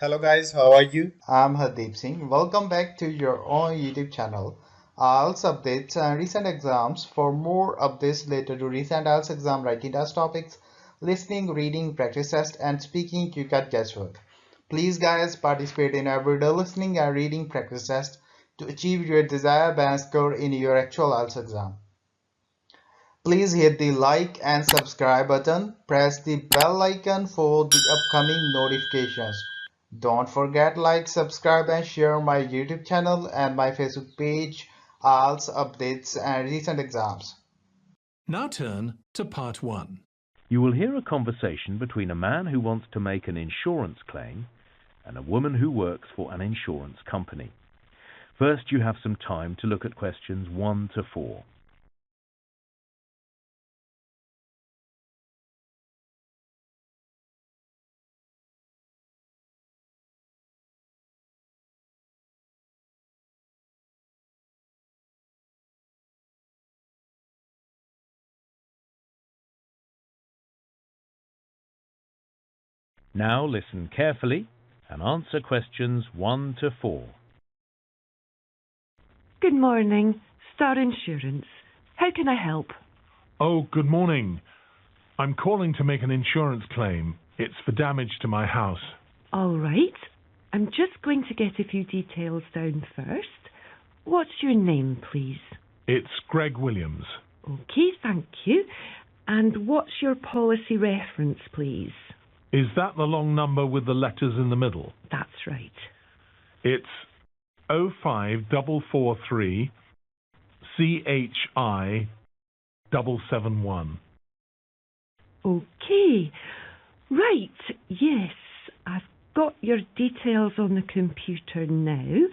Hello guys, how are you? I'm Hardeep Singh. Welcome back to your own YouTube channel. IELTS updates and recent exams. For more updates related to recent IELTS exam writing test topics, listening, reading, practice test, and speaking, you got guesswork. Please, guys, participate in everyday listening and reading practice test to achieve your desired band score in your actual IELTS exam. Please hit the like and subscribe button. Press the bell icon for the upcoming notifications. Don't forget like, subscribe and share my YouTube channel and my Facebook page, IELTS updates and recent exams. Now turn to part 1. You will hear a conversation between a man who wants to make an insurance claim and a woman who works for an insurance company. First, you have some time to look at questions 1 to 4. Now listen carefully and answer questions 1 to 4. Good morning, Star Insurance. How can I help? Oh, good morning. I'm calling to make an insurance claim. It's for damage to my house. All right. I'm just going to get a few details down first. What's your name, please? It's Greg Williams. Okay, thank you. And what's your policy reference, please? Is that the long number with the letters in the middle? That's right. It's 05443 CHI 771. Okay. Right, yes. I've got your details on the computer now.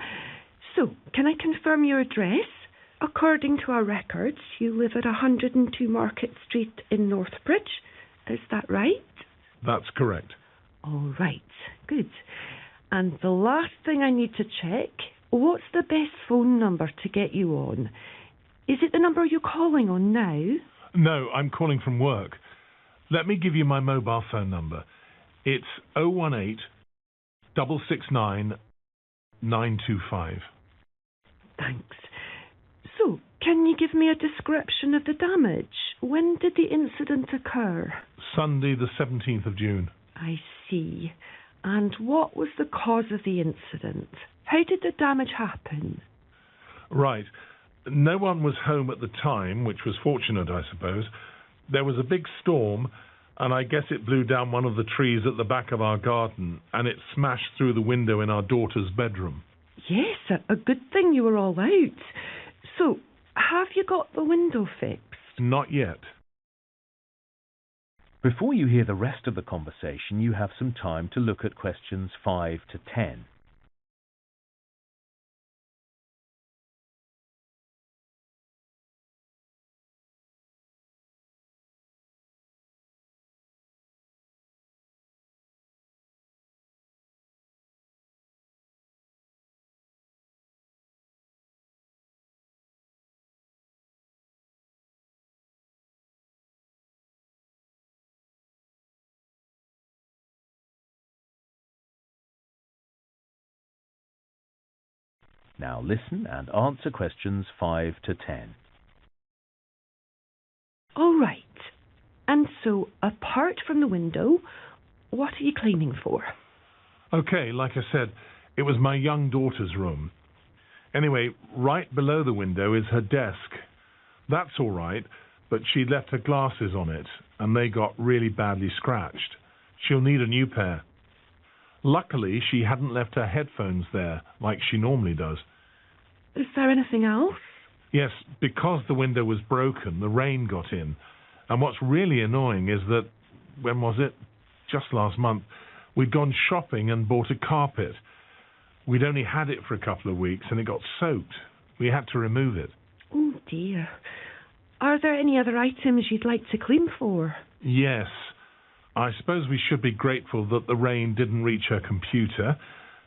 So, can I confirm your address? According to our records, you live at 102 Market Street in Northbridge. Is that right? That's correct. All right, good. And the last thing I need to check, what's the best phone number to get you on? Is it the number you're calling on now? No, I'm calling from work. Let me give you my mobile phone number. It's 018 669 925. Thanks. So, can you give me a description of the damage? When did the incident occur? Sunday, the 17th of June. I see. And what was the cause of the incident? How did the damage happen? Right. No one was home at the time, which was fortunate, I suppose. There was a big storm, and I guess it blew down one of the trees at the back of our garden, and it smashed through the window in our daughter's bedroom. Yes, a good thing you were all out. So, have you got the window fixed? Not yet. Before you hear the rest of the conversation, you have some time to look at questions 5 to 10. Now listen and answer questions 5 to 10. All right. And so, apart from the window, what are you claiming for? Okay, like I said, it was my young daughter's room. Anyway, right below the window is her desk. That's all right, but she left her glasses on it, and they got really badly scratched. She'll need a new pair. Luckily, she hadn't left her headphones there, like she normally does. Is there anything else? Yes, because the window was broken, the rain got in. And what's really annoying is that, when was it? Just last month, we'd gone shopping and bought a carpet. We'd only had it for a couple of weeks, and it got soaked. We had to remove it. Oh dear. Are there any other items you'd like to claim for? Yes. I suppose we should be grateful that the rain didn't reach her computer,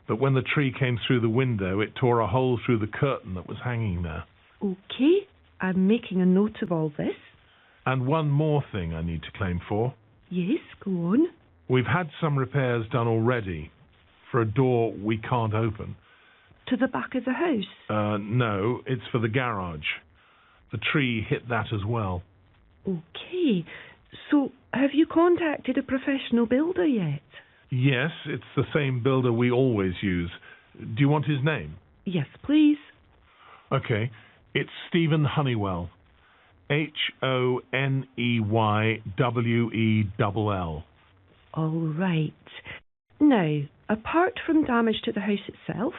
but when the tree came through the window, it tore a hole through the curtain that was hanging there. Okay, I'm making a note of all this. And one more thing I need to claim for. Yes, go on. We've had some repairs done already. for a door we can't open. To the back of the house? No, it's for the garage. The tree hit that as well. Okay. So, have you contacted a professional builder yet? Yes, it's the same builder we always use. Do you want his name? Yes, please. Okay, it's Stephen Honeywell. Honeywell. All right. Now, apart from damage to the house itself,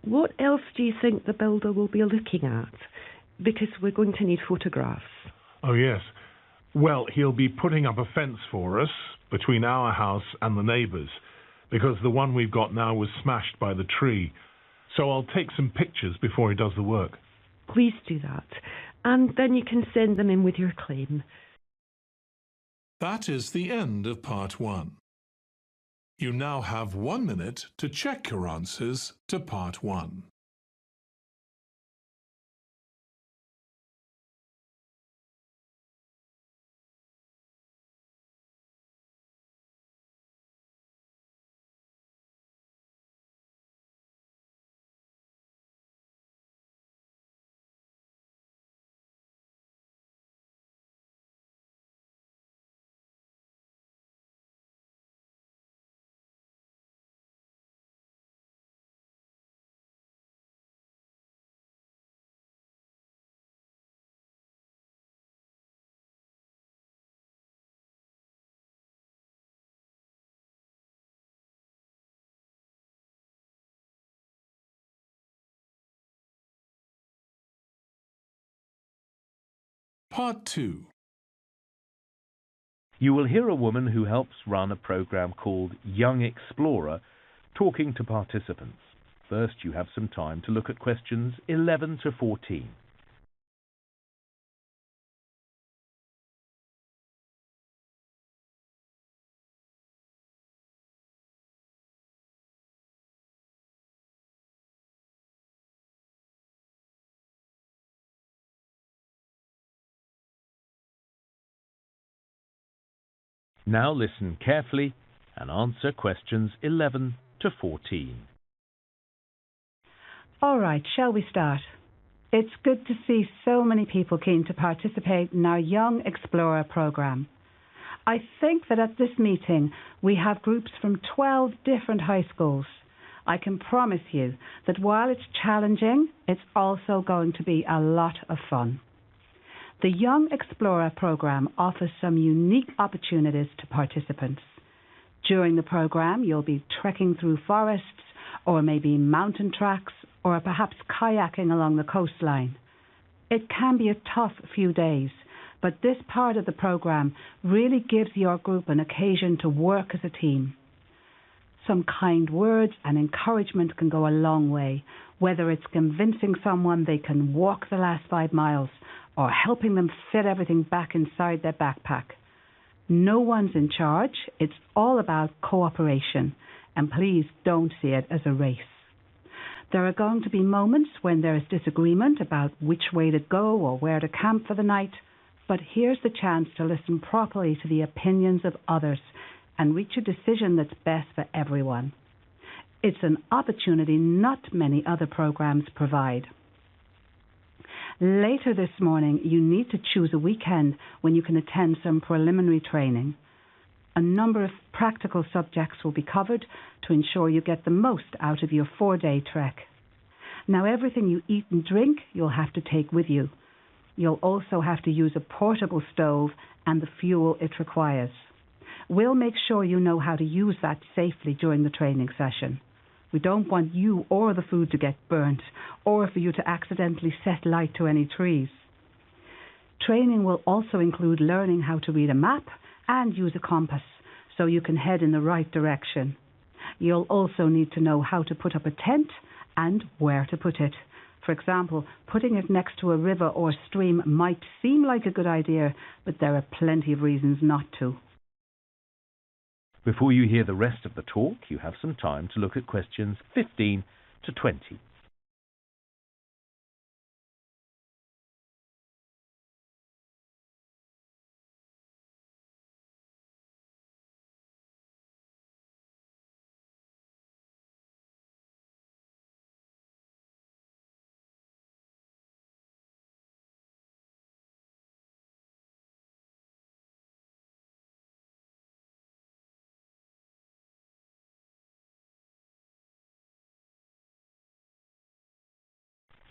what else do you think the builder will be looking at? Because we're going to need photographs. Oh, yes. Well, he'll be putting up a fence for us between our house and the neighbours, because the one we've got now was smashed by the tree. So I'll take some pictures before he does the work. Please do that. And then you can send them in with your claim. That is the end of part 1. You now have 1 minute to check your answers to part 1. Part 2. You will hear a woman who helps run a program called Young Explorer talking to participants. First, you have some time to look at questions 11 to 14. Now listen carefully and answer questions 11 to 14. All right, shall we start? It's good to see so many people keen to participate in our Young Explorer programme. I think that at this meeting we have groups from 12 different high schools. I can promise you that while it's challenging, it's also going to be a lot of fun. The Young Explorer programme offers some unique opportunities to participants. During the programme, you'll be trekking through forests, or maybe mountain tracks, or perhaps kayaking along the coastline. It can be a tough few days, but this part of the programme really gives your group an occasion to work as a team. Some kind words and encouragement can go a long way, whether it's convincing someone they can walk the last 5 miles or helping them fit everything back inside their backpack. No one's in charge. It's all about cooperation, and please don't see it as a race. There are going to be moments when there is disagreement about which way to go or where to camp for the night, but here's the chance to listen properly to the opinions of others and reach a decision that's best for everyone. It's an opportunity not many other programs provide. Later this morning, you need to choose a weekend when you can attend some preliminary training. A number of practical subjects will be covered to ensure you get the most out of your 4-day trek. Now, everything you eat and drink, you'll have to take with you. You'll also have to use a portable stove and the fuel it requires. We'll make sure you know how to use that safely during the training session. We don't want you or the food to get burnt, or for you to accidentally set light to any trees. Training will also include learning how to read a map and use a compass so you can head in the right direction. You'll also need to know how to put up a tent and where to put it. For example, putting it next to a river or stream might seem like a good idea, but there are plenty of reasons not to. Before you hear the rest of the talk, you have some time to look at questions 15 to 20.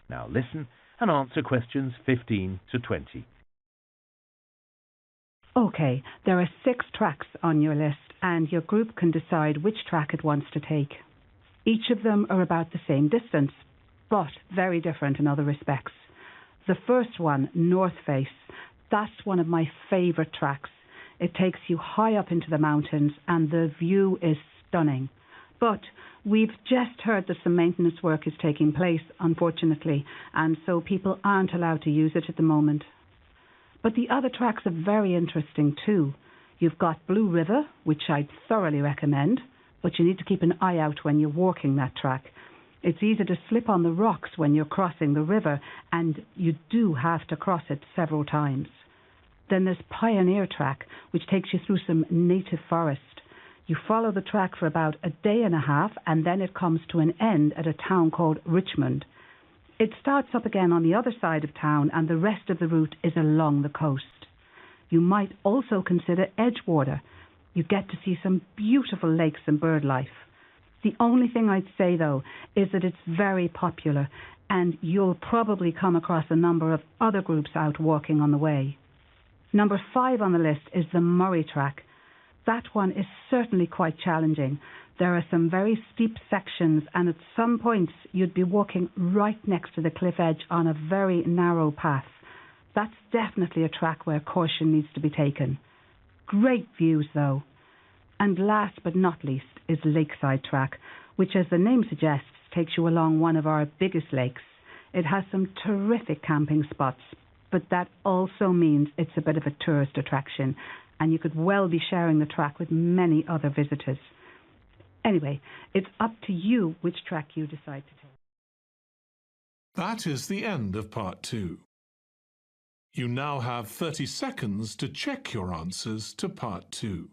Now listen and answer questions 15 to 20. Okay, there are 6 tracks on your list and your group can decide which track it wants to take. Each of them are about the same distance, but very different in other respects. The first one, North Face, that's one of my favourite tracks. It takes you high up into the mountains and the view is stunning. But we've just heard that some maintenance work is taking place, unfortunately, and so people aren't allowed to use it at the moment. But the other tracks are very interesting too. You've got Blue River, which I'd thoroughly recommend, but you need to keep an eye out when you're walking that track. It's easy to slip on the rocks when you're crossing the river, and you do have to cross it several times. Then there's Pioneer Track, which takes you through some native forest. You follow the track for about a day and a half, and then it comes to an end at a town called Richmond. It starts up again on the other side of town, and the rest of the route is along the coast. You might also consider Edgewater. You get to see some beautiful lakes and bird life. The only thing I'd say, though, is that it's very popular, and you'll probably come across a number of other groups out walking on the way. Number 5 on the list is the Murray Track. That one is certainly quite challenging. There are some very steep sections, and at some points you'd be walking right next to the cliff edge on a very narrow path. That's definitely a track where caution needs to be taken. Great views, though. And last but not least is Lakeside Track, which, as the name suggests, takes you along one of our biggest lakes. It has some terrific camping spots, but that also means it's a bit of a tourist attraction, and you could well be sharing the track with many other visitors. Anyway, it's up to you which track you decide to take. That is the end of part 2. You now have 30 seconds to check your answers to part 2.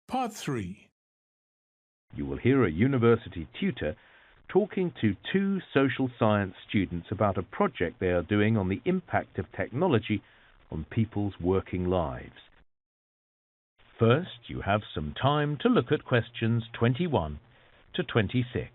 Part 3. You will hear a university tutor talking to 2 social science students about a project they are doing on the impact of technology on people's working lives. First, you have some time to look at questions 21 to 26.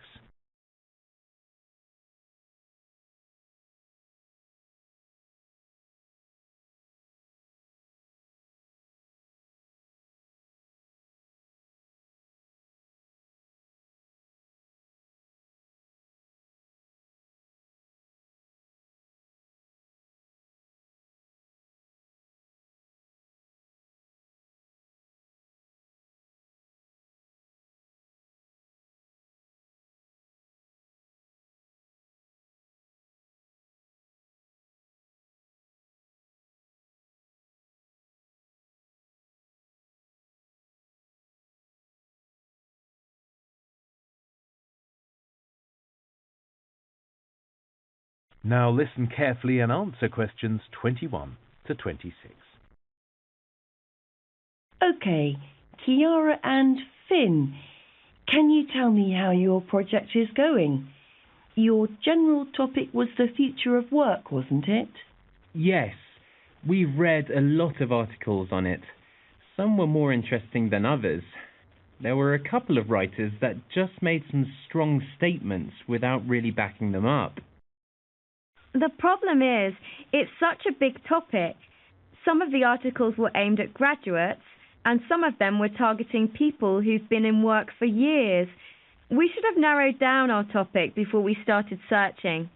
Now listen carefully and answer questions 21 to 26. Okay, Kiara and Finn, can you tell me how your project is going? Your general topic was the future of work, wasn't it? Yes, we've read a lot of articles on it. Some were more interesting than others. There were a couple of writers that just made some strong statements without really backing them up. The problem is, it's such a big topic. Some of the articles were aimed at graduates, and some of them were targeting people who've been in work for years. We should have narrowed down our topic before we started searching.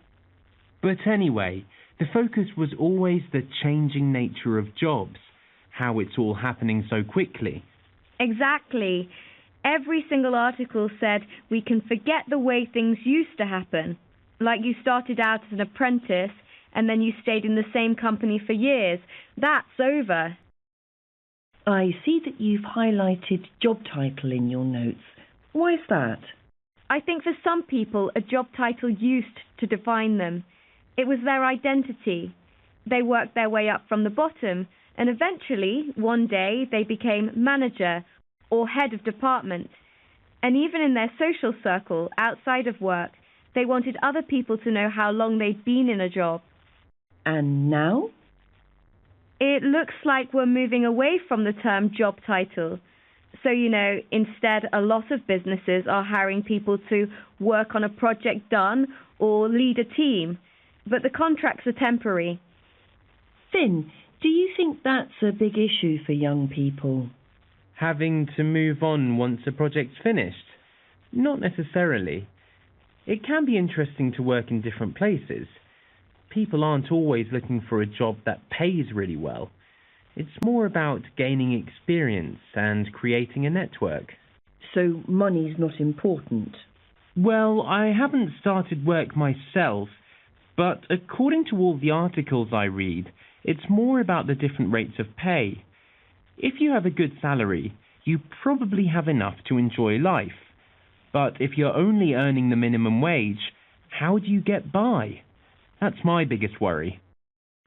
But anyway, the focus was always the changing nature of jobs, how it's all happening so quickly. Exactly. Every single article said we can forget the way things used to happen. Like you started out as an apprentice and then you stayed in the same company for years. That's over. I see that you've highlighted job title in your notes. Why is that? I think for some people a job title used to define them. It was their identity. They worked their way up from the bottom, and eventually, one day, they became manager or head of department. And even in their social circle, outside of work, they wanted other people to know how long they'd been in a job. And now? It looks like we're moving away from the term job title. So, instead, a lot of businesses are hiring people to work on a project done or lead a team. But the contracts are temporary. Finn, do you think that's a big issue for young people? Having to move on once a project's finished? Not necessarily. It can be interesting to work in different places. People aren't always looking for a job that pays really well. It's more about gaining experience and creating a network. So money's not important? Well, I haven't started work myself, but according to all the articles I read, it's more about the different rates of pay. If you have a good salary, you probably have enough to enjoy life. But if you're only earning the minimum wage, how do you get by? That's my biggest worry.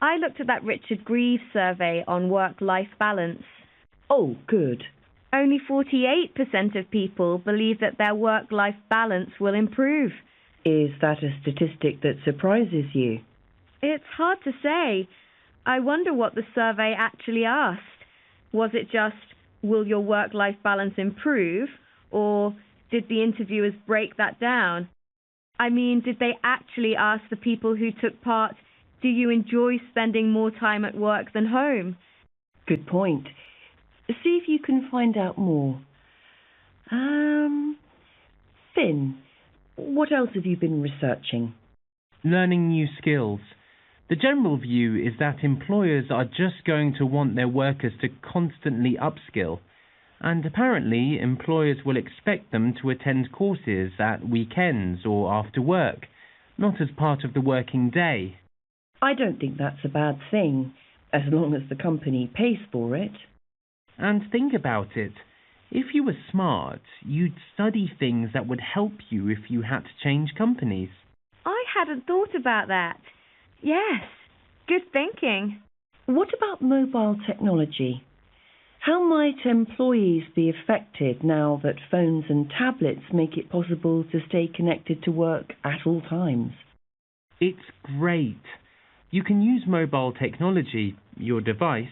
I looked at that Richard Greaves survey on work-life balance. Oh, good. Only 48% of people believe that their work-life balance will improve. Is that a statistic that surprises you? It's hard to say. I wonder what the survey actually asked. Was it just, will your work-life balance improve? Or did the interviewers break that down? I mean, did they actually ask the people who took part, do you enjoy spending more time at work than home? Good point. See if you can find out more. Finn, what else have you been researching? Learning new skills. The general view is that employers are just going to want their workers to constantly upskill, and apparently employers will expect them to attend courses at weekends or after work, not as part of the working day. I don't think that's a bad thing, as long as the company pays for it. And think about it. If you were smart, you'd study things that would help you if you had to change companies. I hadn't thought about that. Yes, good thinking. What about mobile technology? How might employees be affected now that phones and tablets make it possible to stay connected to work at all times? It's great. You can use mobile technology, your device,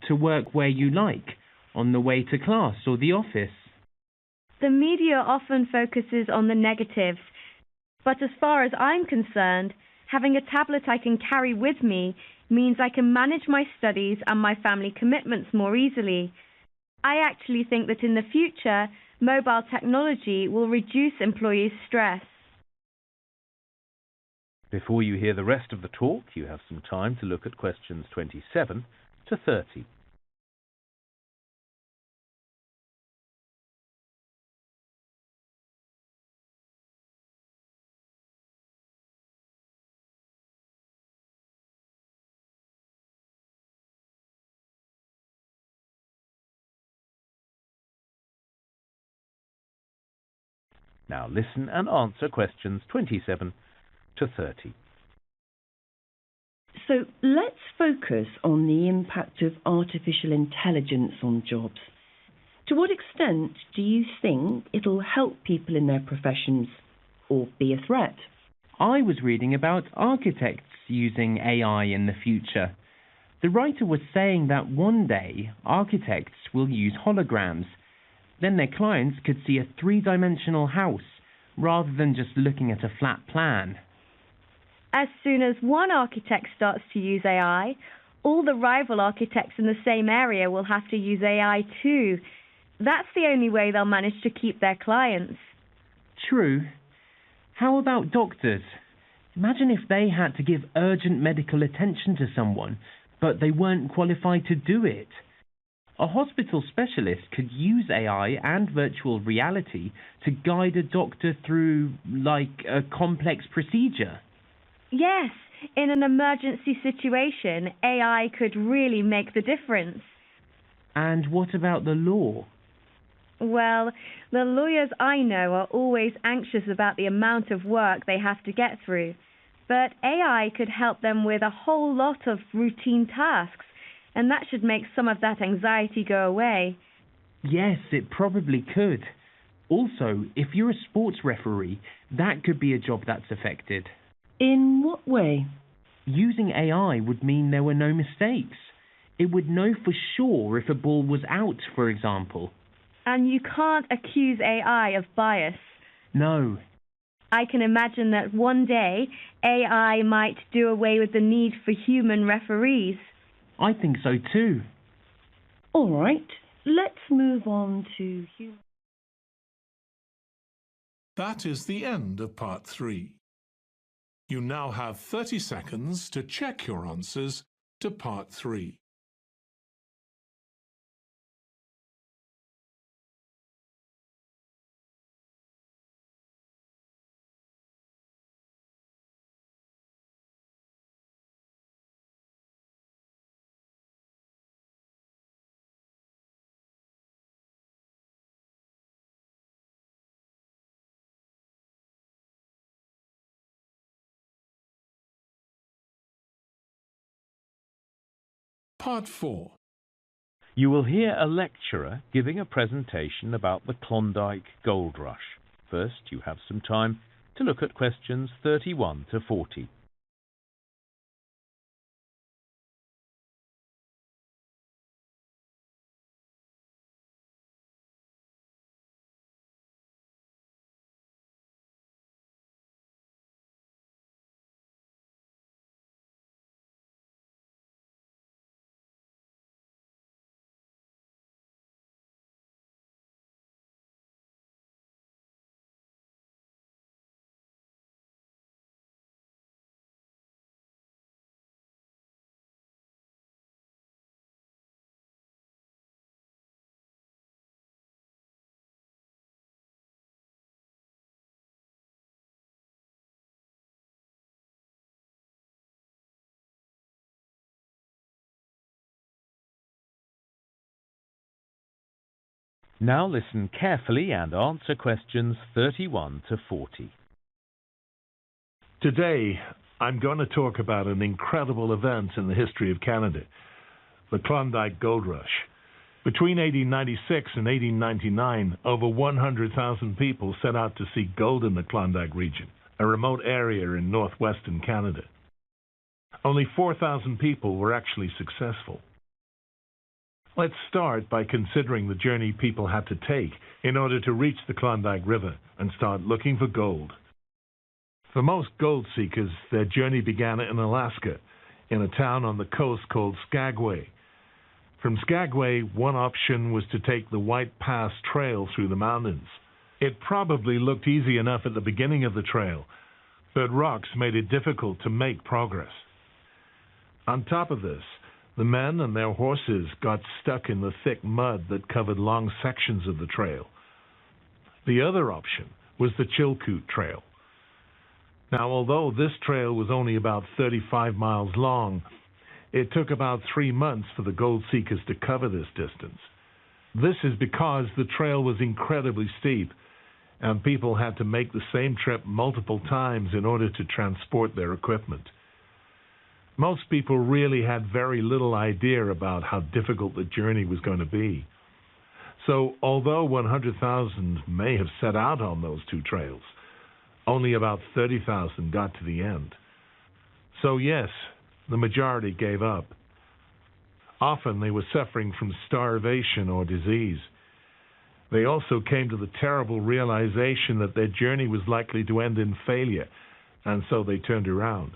to work where you like, on the way to class or the office. The media often focuses on the negatives, but as far as I'm concerned, having a tablet I can carry with me means I can manage my studies and my family commitments more easily. I actually think that in the future, mobile technology will reduce employees' stress. Before you hear the rest of the talk, you have some time to look at questions 27 to 30. Now listen and answer questions 27 to 30. So let's focus on the impact of artificial intelligence on jobs. To what extent do you think it'll help people in their professions or be a threat? I was reading about architects using AI in the future. The writer was saying that one day architects will use holograms. Then their clients could see a three-dimensional house rather than just looking at a flat plan. As soon as one architect starts to use AI, all the rival architects in the same area will have to use AI too. That's the only way they'll manage to keep their clients. True. How about doctors? Imagine if they had to give urgent medical attention to someone, but they weren't qualified to do it. A hospital specialist could use AI and virtual reality to guide a doctor through, like, a complex procedure. Yes, in an emergency situation, AI could really make the difference. And what about the law? Well, the lawyers I know are always anxious about the amount of work they have to get through. But AI could help them with a whole lot of routine tasks, and that should make some of that anxiety go away. Yes, it probably could. Also, if you're a sports referee, that could be a job that's affected. In what way? Using AI would mean there were no mistakes. It would know for sure if a ball was out, for example. And you can't accuse AI of bias. No. I can imagine that one day AI might do away with the need for human referees. I think so too. All right, let's move on to human. That is the end of part 3. You now have 30 seconds to check your answers to part 3. Part 4. You will hear a lecturer giving a presentation about the Klondike Gold Rush. First, you have some time to look at questions 31 to 40. Now listen carefully and answer questions 31 to 40. Today, I'm going to talk about an incredible event in the history of Canada, the Klondike Gold Rush. Between 1896 and 1899, over 100,000 people set out to seek gold in the Klondike region, a remote area in northwestern Canada. Only 4,000 people were actually successful. Let's start by considering the journey people had to take in order to reach the Klondike River and start looking for gold. For most gold seekers, their journey began in Alaska, in a town on the coast called Skagway. From Skagway, one option was to take the White Pass Trail through the mountains. It probably looked easy enough at the beginning of the trail, but rocks made it difficult to make progress. On top of this, the men and their horses got stuck in the thick mud that covered long sections of the trail. The other option was the Chilkoot Trail. Now, although this trail was only about 35 miles long, it took about 3 months for the gold seekers to cover this distance. This is because the trail was incredibly steep, and people had to make the same trip multiple times in order to transport their equipment. Most people really had very little idea about how difficult the journey was going to be. So, although 100,000 may have set out on those two trails, only about 30,000 got to the end. So yes, the majority gave up. Often they were suffering from starvation or disease. They also came to the terrible realization that their journey was likely to end in failure, and so they turned around.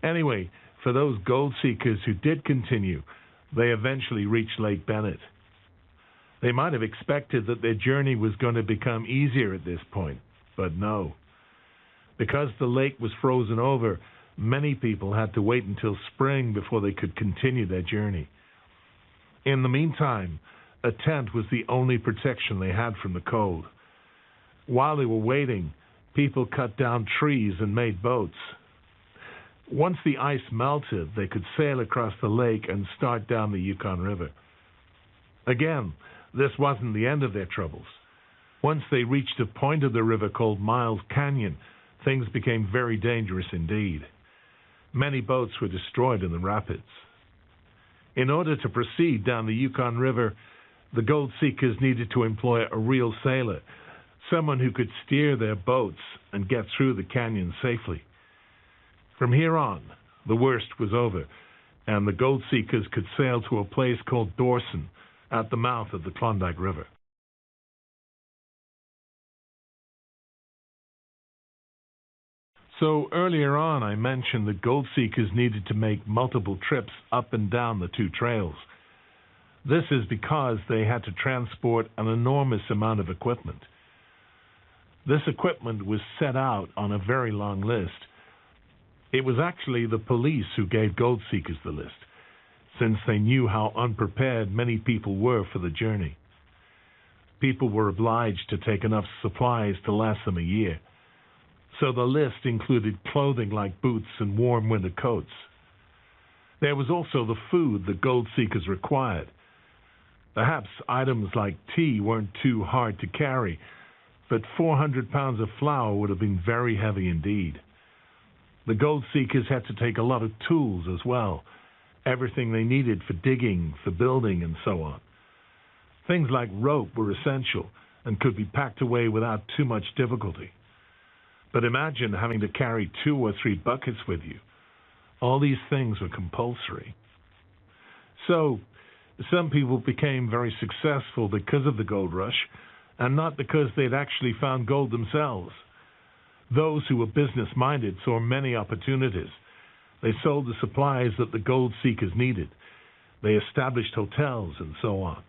Anyway, for those gold seekers who did continue, they eventually reached Lake Bennett. They might have expected that their journey was going to become easier at this point, but no. Because the lake was frozen over, many people had to wait until spring before they could continue their journey. In the meantime, a tent was the only protection they had from the cold. While they were waiting, people cut down trees and made boats. Once the ice melted, they could sail across the lake and start down the Yukon River. Again, this wasn't the end of their troubles. Once they reached a point of the river called Miles Canyon, things became very dangerous indeed. Many boats were destroyed in the rapids. In order to proceed down the Yukon River, the gold seekers needed to employ a real sailor, someone who could steer their boats and get through the canyon safely. From here on, the worst was over, and the gold seekers could sail to a place called Dawson at the mouth of the Klondike River. So earlier on, I mentioned that gold seekers needed to make multiple trips up and down the two trails. This is because they had to transport an enormous amount of equipment. This equipment was set out on a very long list. It was actually the police who gave gold seekers the list, since they knew how unprepared many people were for the journey. People were obliged to take enough supplies to last them a year, so the list included clothing like boots and warm winter coats. There was also the food the gold seekers required. Perhaps items like tea weren't too hard to carry, but 400 pounds of flour would have been very heavy indeed. The gold seekers had to take a lot of tools as well, everything they needed for digging, for building, and so on. Things like rope were essential and could be packed away without too much difficulty. But imagine having to carry 2 or 3 buckets with you. All these things were compulsory. So, some people became very successful because of the gold rush, and not because they'd actually found gold themselves. Those who were business-minded saw many opportunities. They sold the supplies that the gold seekers needed. They established hotels and so on.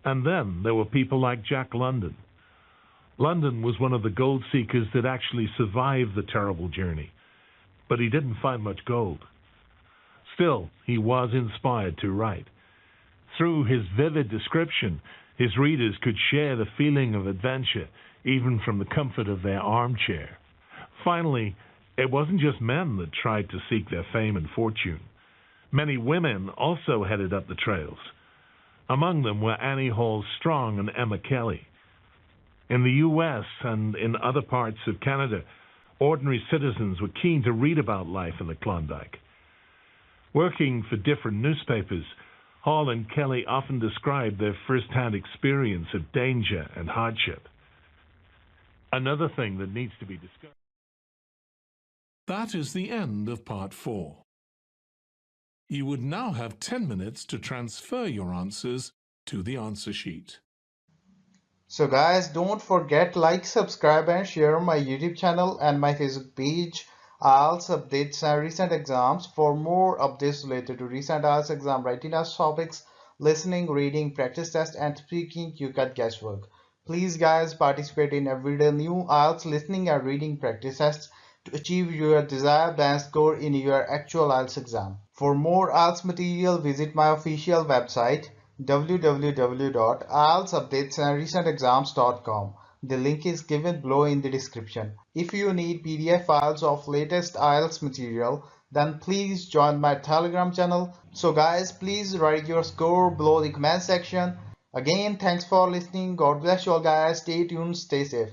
And then there were people like Jack London. London was one of the gold seekers that actually survived the terrible journey, but he didn't find much gold. Still, he was inspired to write. Through his vivid description, his readers could share the feeling of adventure, even from the comfort of their armchair. Finally, it wasn't just men that tried to seek their fame and fortune. Many women also headed up the trails. Among them were Annie Hall Strong and Emma Kelly. In the U.S. and in other parts of Canada, ordinary citizens were keen to read about life in the Klondike. Working for different newspapers, Hall and Kelly often described their first-hand experience of danger and hardship. Another thing that needs to be discussed. That is the end of part 4. You would now have 10 minutes to transfer your answers to the answer sheet. So guys, don't forget like, subscribe and share my YouTube channel and my Facebook page. IELTS updates and recent exams. For more updates related to recent IELTS exam writing as topics, listening, reading, practice test and speaking, you got guesswork. Please guys, participate in everyday new IELTS listening and reading practice tests to achieve your desired band score in your actual IELTS exam. For more IELTS material, visit my official website www.ieltsupdatesandrecentexams.com. The link is given below in the description. If you need PDF files of latest IELTS material, then please join my Telegram channel. So guys, please write your score below the comment section. Again, thanks for listening. God bless you all guys. Stay tuned, stay safe.